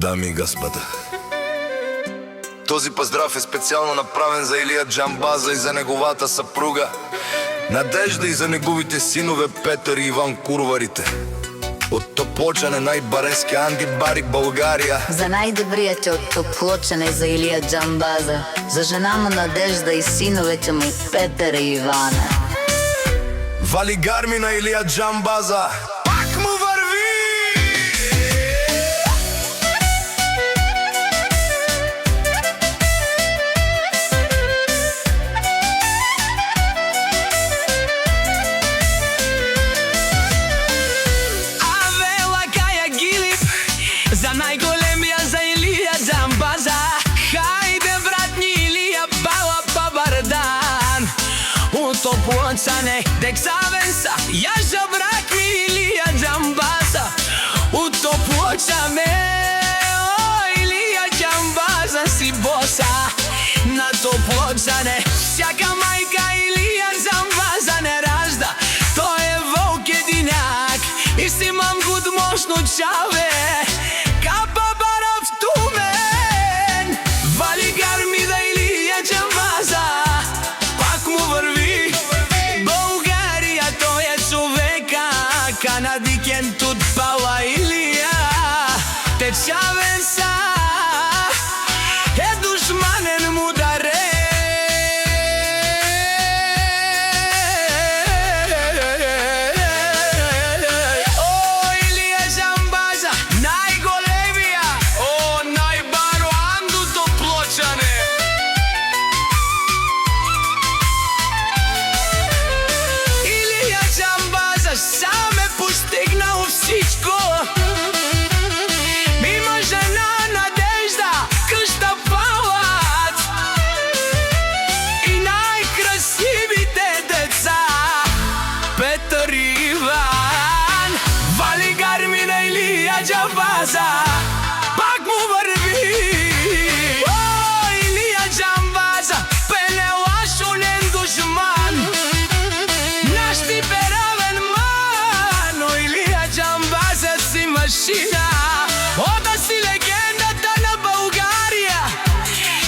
Дами и господа, този поздрав е специално направен за Илија Џамбаза и за неговата съпруга Надежда и за неговите синове Петър и Иван Курварите. От Топлочане най-барески Анди Барик, България. За най-добрият от Топлочане за Илија Џамбаза, за жена му Надежда и синовете му Петър и Ивана. Вали гарми на Илија Џамбаза, пак му върви! За най-големия, за Илија Џамбаза. Хајде брат ни Илија, бала бабардан. У Топлочане, дек завенса, ја жабрак ми Илија Џамбаза. У Топлочане, о Илија Џамбаза си боса. На Топлочане, всяка майка Илија Џамбаза не ражда. Тој е волк единяк и си мам гуд мощно чаве. Canadiken тут пала Илија, течавен са, е душманен му даре. О, Илија Џамбаза, най-големия, о, най-баро Анду Топлочане. Илија Џамбаза сам постигнал всичко. Има жена Надежда, къща палат и най-красивите деца Петър и Иван. Вали гарми на Илија Џамбаза, пак му върви. О, Илија Џамбаза, пенелашонен душман. Наш ти перавен машина, ода си легендата на България.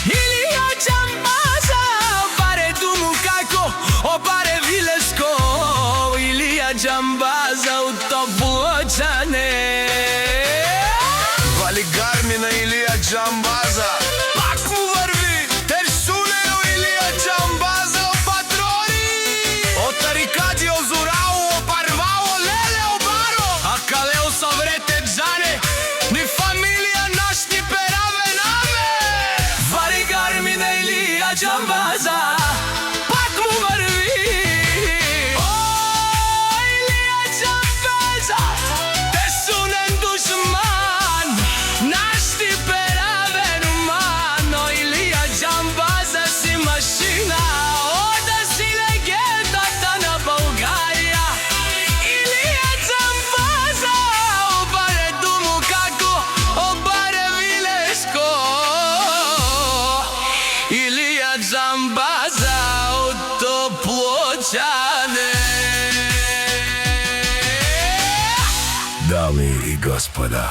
Илија Џамбаза, опаре думу како, опаре вилеско. Илија Џамбаза от Топлочане. Вали гарми на Илија Џамбаза, пак му върви. Терсунео Илија Џамбаза, патрони. От Тарикади озорао, опарвао, леле обаро. А калео съврете джане, ни фамилия наш ни пераве наме. Вали гарми на Илија Џамбаза, пак му върви. О, Илија Џамбаза, тесунен душман. Наш ти перавен ман. О, Илија Џамбаза си машина, ода си легендата на България. Илија Џамбаза, опаре думу како, опаре вилеско. Илија Џамбаза от Топлочане. Дами и господа,